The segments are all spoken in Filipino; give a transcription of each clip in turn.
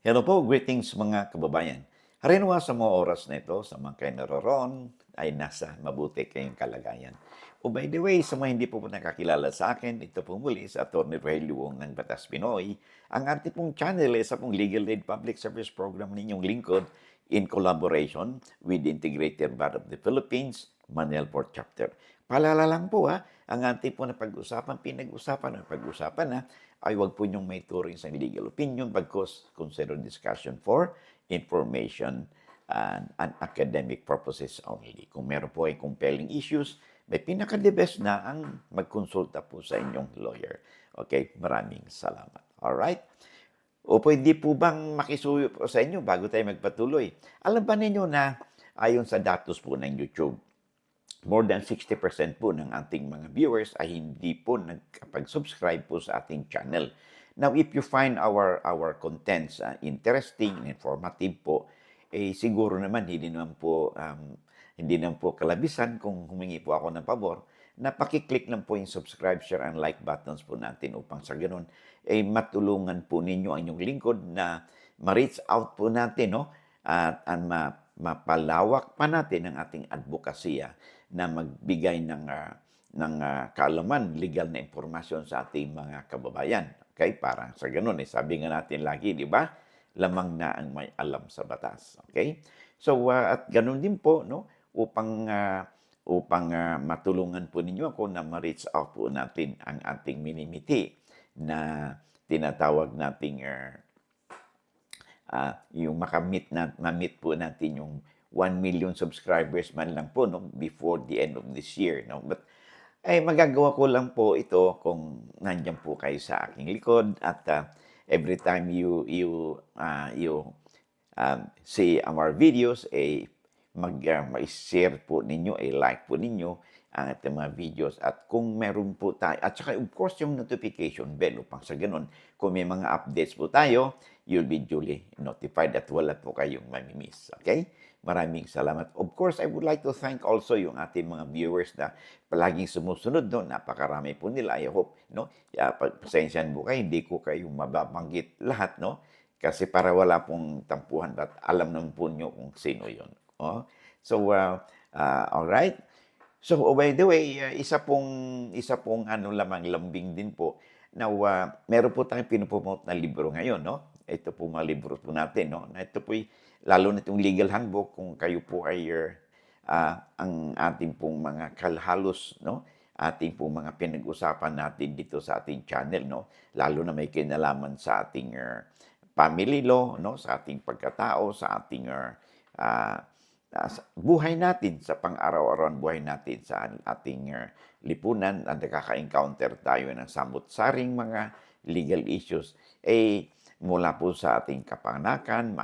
Hello po, greetings mga kababayan. Harinawa sa mga oras na ito, sa mga kayo naroroon, ay nasa mabuti kayong kalagayan. O by the way, sa mga hindi po nakakilala sa akin, ito po muli sa Atty. Rogelio Wong ng Batas Pinoy. Ang ating pong channel ay sa pong Legal Aid Public Service Program ninyong lingkod in collaboration with the Integrated Bar of the Philippines, Manila Port Chapter. Paalala lang po ang ating po na pag-usapan, pinag-usapan na ay huwag po niyong may turing sa legal opinion bagkus consider discussion for information and academic purposes only. Kung meron po ay compelling issues, may pinaka-the best na ang magkonsulta po sa inyong lawyer. Okay, maraming salamat. Alright? O pwede po bang makisuyo po sa inyo bago tayo magpatuloy? Alam ba ninyo na ayon sa datos po ng YouTube, more than 60% po ng ating mga viewers ay hindi po nagkapag-subscribe po sa ating channel. Now, if you find our contents interesting and informative po, siguro naman hindi naman po kalabisan kung humingi po ako ng pabor na pakiclick lang po yung subscribe, share, and like buttons po natin upang sa ganun, matulungan po ninyo ang inyong lingkod na ma-reach out po natin, no? At mapalawak pa natin ang ating advokasya na magbigay ng kaalaman, legal na impormasyon sa ating mga kababayan. Okay? Para sa ganun, sabi nga natin lagi, di ba? Lamang na ang may alam sa batas. Okay? So, at ganun din po, no? Upang matulungan po ninyo ako na ma-reach out po natin ang ating minimiti na tinatawag nating yung ma-meet po natin yung 1 million subscribers man lang po no, before the end of this year. No? But magagawa ko lang po ito kung nandiyan po kayo sa aking likod at every time you see our videos, mag-share po ninyo, like po ninyo ang ating mga videos. At kung meron po tayo, at saka of course yung notification bell upang sa ganun, kung may mga updates po tayo, you'll be duly notified at wala po kayong mamimiss. Okay? Maraming salamat. Of course, I would like to thank also yung ating mga viewers na palaging sumusunod. No? Napakarami po nila. I hope, no? Pasensyahan po kayo, hindi ko kayo mababanggit lahat, no? Kasi para wala pong tampuhan at alam naman po nyo kung sino yon. Oh? So, all right. So, by the way, isa pong ano lamang lambing din po. Now, meron po tayong pinopromote na libro ngayon, no? Ito po mga libro po natin, no? Na ito po, lalo na itong legal handbook, kung kayo po ay ang ating pong mga kalhalos, no? Ating pong mga pinag-usapan natin dito sa ating channel, no? Lalo na may kinalaman sa ating family law, no? Sa ating pagkatao, sa ating buhay natin, sa pang-araw-araw buhay natin sa ating lipunan at nakaka-encounter tayo ng samut-saring mga legal issues, mula po sa ating kapanganakan,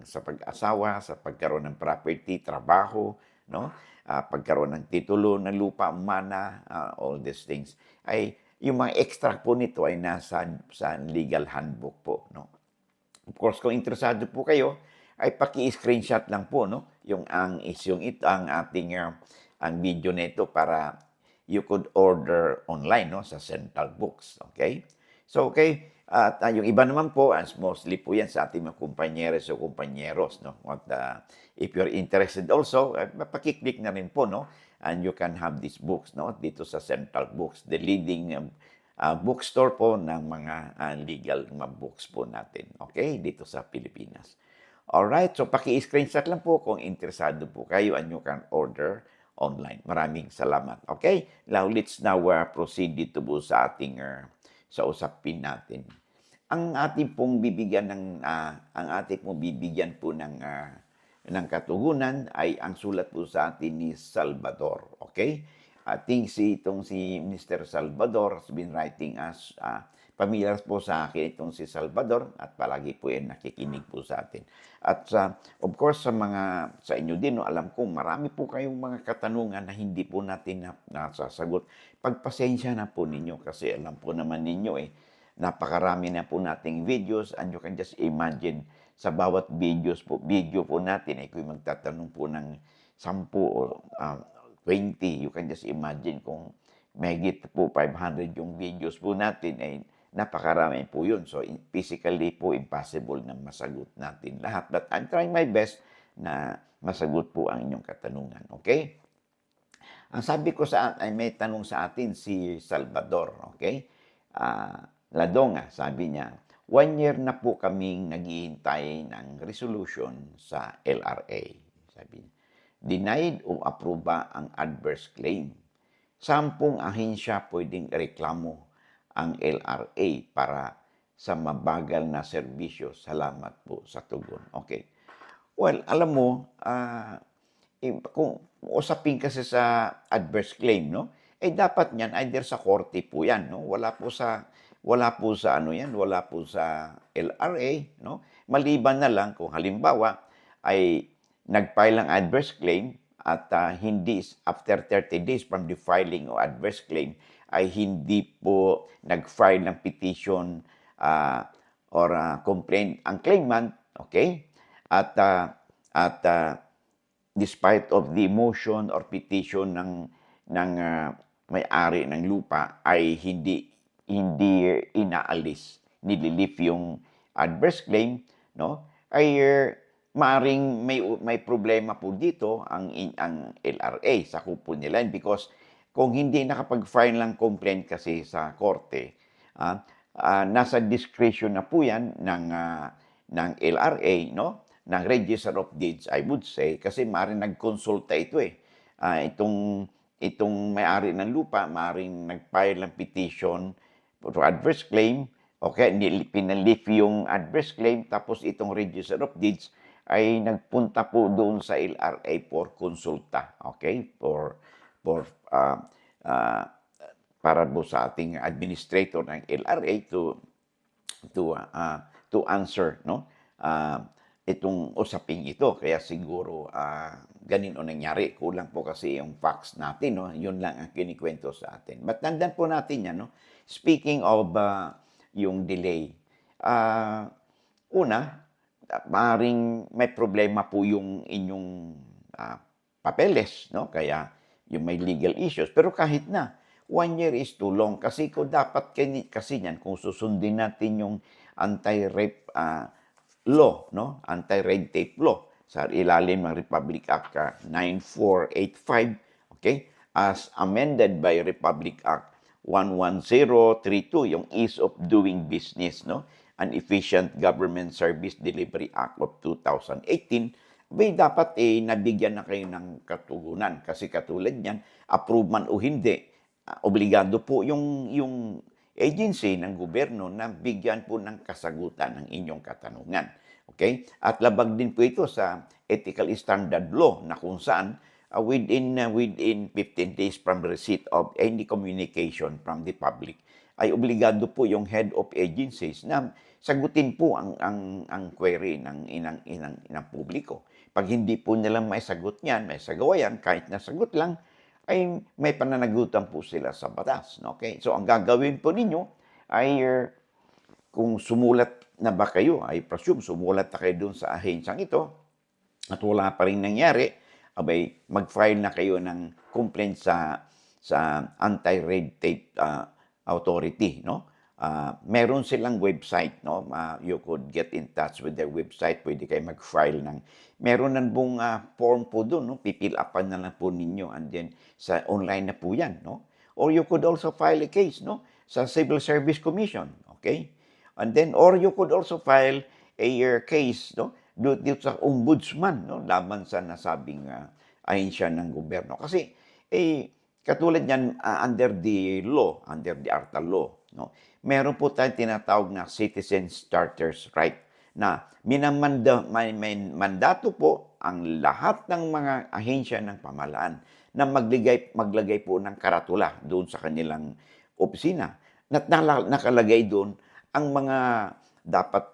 sa pag-asawa, sa pagkaroon ng property, trabaho, no? Pagkaroon ng titulo ng lupa, mana, all these things, ay yung mga extract po nito ay nasa sa legal handbook po, no? Of course, kung interesado po kayo, ay paki-screenshot lang po, no? Yung isyong ito, ang ating ang video nito para you could order online, no? Sa Central Books, okay? So, okay. At yung iba naman po, as mostly po yan sa ating mga kumpanyeros o kumpanyeros, no? At if you're interested also, pakiclick na rin po, no? And you can have these books, no? Dito sa Central Books, the leading bookstore po ng mga legal books po natin. Okay? Dito sa Pilipinas. Alright, so paki-screenshot lang po kung interesado po kayo and you can order online. Maraming salamat. Okay? Now, let's now proceed dito po sa ating sa usapin natin. Ang ating pong bibigyan po ng katugunan ay ang sulat po sa atin ni Salvador. Okay? Itong si Mr. Salvador has been writing us, familiar po sa akin itong si Salvador at palagi po yan nakikinig po sa atin. At of course, sa inyo din, no, alam ko marami po kayong mga katanungan na hindi po natin nasasagot. Pagpasensya na po ninyo kasi alam po naman ninyo napakarami na po nating videos and you can just imagine sa bawat video po natin kung magtatanong po ng 10 o 20, you can just imagine kung mahigit po 500 yung videos po natin napakarami po yun. So, physically po, impossible na masagot natin lahat. But I'm trying my best na masagot po ang inyong katanungan. Okay? Ang sabi ko ay may tanong sa atin si Salvador. Okay? Ladonga, sabi niya, 1 year na po kaming naghihintay ng resolution sa LRA. Sabi niya, denied o approve ang adverse claim. 10 ahensya pwedeng reklamo ang LRA para sa mabagal na serbisyo. Salamat po sa tugon. Okay. Well, alam mo, kung usapin kasi sa adverse claim, no? Dapat niyan either sa korte po 'yan, no? Wala po sa ano 'yan, wala po sa LRA, no? Maliban na lang kung halimbawa ay nag-file ng adverse claim at hindi after 30 days from the filing o adverse claim ay hindi po nag-file ng petition or complaint ang claimant, okay? At despite of the motion or petition ng may-ari ng lupa ay hindi inaalis, nililift yung adverse claim, no? Ay maaring may problema po dito ang LRA sa kupo nila because kung hindi nakapag-file ng complaint kasi sa korte, nasa discretion na po yan ng LRA, no? Ng Register of Deeds, I would say, kasi maaaring nagkonsulta ito eh. Itong may-ari ng lupa, maaaring nag-file ng petition for adverse claim, okay, pinalift yung adverse claim, tapos itong Register of Deeds ay nagpunta po doon sa LRA for konsulta, okay, para po sa ating administrator ng LRA to answer, no? Itong usaping ito. Kaya siguro ganun o nangyari. Kulang po kasi yung facts natin, no? Yun lang ang kinikwento sa atin. But tandaan po natin yan, no? Speaking of yung delay, una, maaaring may problema po yung inyong papeles, no? Kaya yung may legal issues. Pero kahit na, 1 year is too long. Kasi kung dapat kasi yan, kung susundin natin yung anti-rape law, no? Anti-red tape law sa ilalim ng Republic Act 9485, okay? As amended by Republic Act 11032, yung Ease of Doing Business, no? An Efficient Government Service Delivery Act of 2018, dapat nabigyan na kayo ng katugunan kasi katulad niyan, approve man o hindi, obligado po yung agency ng gobyerno na bigyan po ng kasagutan ng inyong katanungan. Okay? At labag din po ito sa ethical standard law na kung saan within 15 days from receipt of any communication from the public ay obligado po yung head of agencies na sagutin po ang query ng publiko. Pag hindi po nila may sagot niyan, may sagawa yan, kahit nasagot lang, ay may pananagutan po sila sa batas. Okay? So, ang gagawin po ninyo ay kung sumulat na ba kayo, I presume sumulat na kayo doon sa ahensyang ito at wala pa rin nangyari, abay, mag-file na kayo ng complaint sa Anti-Red Tape Authority, no? Meron silang website, no? You could get in touch with their website, pwede kayo mag-file ng meron nan pong form po doon, no? Pipil upan na lang po ninyo and then sa online na po yan, no? Or you could also file a case, no? Sa Civil Service Commission, okay? And then, or you could also file a case, no? Dito sa ombudsman, no? Laban sa nasabing ahensya ng gobyerno. Kasi, katulad yan, under the law, under the ARTA law, no? Meron po tayong tinatawag na citizens charters right na may mandato po ang lahat ng mga ahensya ng pamahalaan na maglagay po ng karatula doon sa kanilang opisina. Nakalagay doon ang mga dapat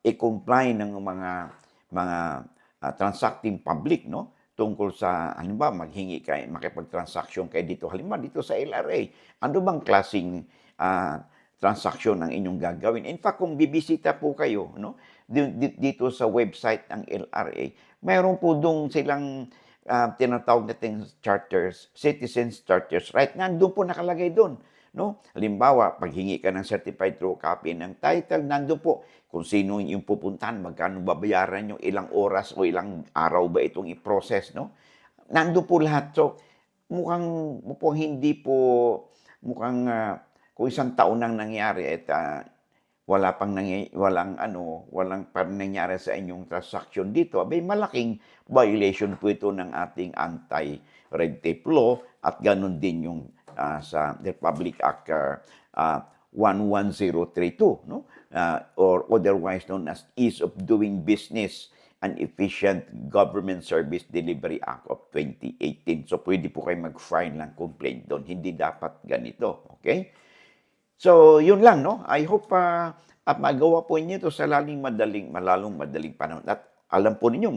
i-comply ng mga transacting public, no? Tungkol sa, halimbawa, makipag-transaction kayo dito, halimbawa dito sa LRA. Ano bang klaseng transaction ang inyong gagawin? In fact, kung bibisita po kayo, no, dito sa website ng LRA, mayroon po doon silang tinatawag nating charters, citizens charters, right? Nandun po nakalagay doon. no? Halimbawa, paghingi ka ng certified true copy ng title, nandun po kung sino yung pupuntahan, magkano babayaran yung ilang oras o ilang araw ba itong i-process, no? Nandun po lahat. So, mukhang hindi po, mukhang kung isang taon nang nangyari at walang pa nangyari sa inyong transaction dito, abay malaking violation po ito ng ating anti-red tape law at ganun din yung sa Republic Act 11032, no? Or otherwise known as Ease of Doing Business and Efficient Government Service Delivery Act of 2018. So, pwede po kayo mag-file ng complaint doon. Hindi dapat ganito. Okay? So, yun lang, no? I hope at magawa po niyo ito sa malalong madaling panahon. At alam po ninyo,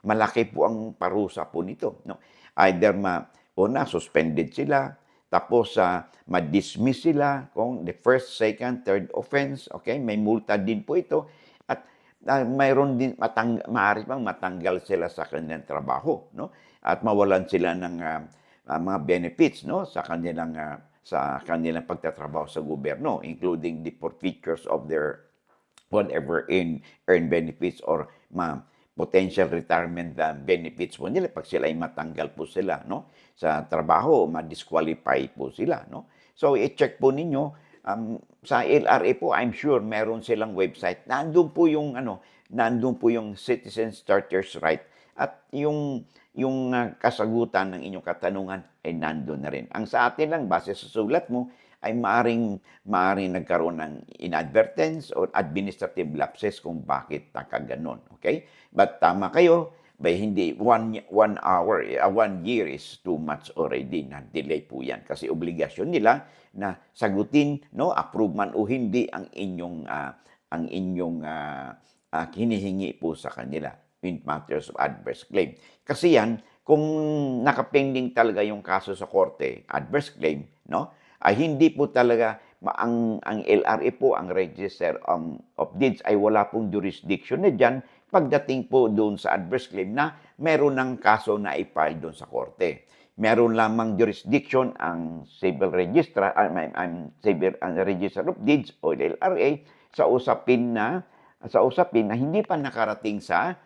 malaki po ang parusa po nito, no? Either suspended sila, tapos ma-dismiss sila kung the first, second, third offense, okay? May multa din po ito. At mayroon din, maaari pang matanggal sila sa kanilang trabaho, no? At mawalan sila ng mga benefits, no? Sa kanilang pagtatrabaho sa gobyerno, including the forfeitures of their whatever earned benefits or potential retirement benefits po nila pag sila ay matanggal po sila, no? Sa trabaho, ma-disqualify po sila, no? So, i-check po ninyo sa LRA po, I'm sure meron silang website. Nandun po yung Citizen Starters Right at yung kasagutan ng inyong katanungan ay nandun na rin. Ang sa atin lang, base sa sulat mo, ay maaring nagkaroon ng inadvertence or administrative lapses kung bakit nakaganon. Okay? But tama kayo, hindi 1 year is too much already na delay po yan kasi obligasyon nila na sagutin, no, approve man o hindi ang inyong hinihingi po sa kanila in matters of adverse claim. Kasi yan, kung nakapending talaga yung kaso sa korte, adverse claim, no, ay hindi po talaga ang LRA po, ang Register of Deeds ay wala pong jurisdiction na dyan pagdating po doon sa adverse claim na meron ng kaso na i-file doon sa korte. Meron lamang jurisdiction ang Civil Register of Deeds o LRA sa usapin na hindi pa nakarating sa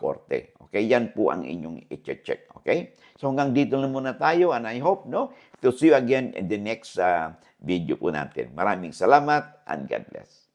korte. Okay? Yan po ang inyong i-check. Okay? So hanggang dito na muna tayo and I hope, no, to see you again in the next video po natin. Maraming salamat and God bless.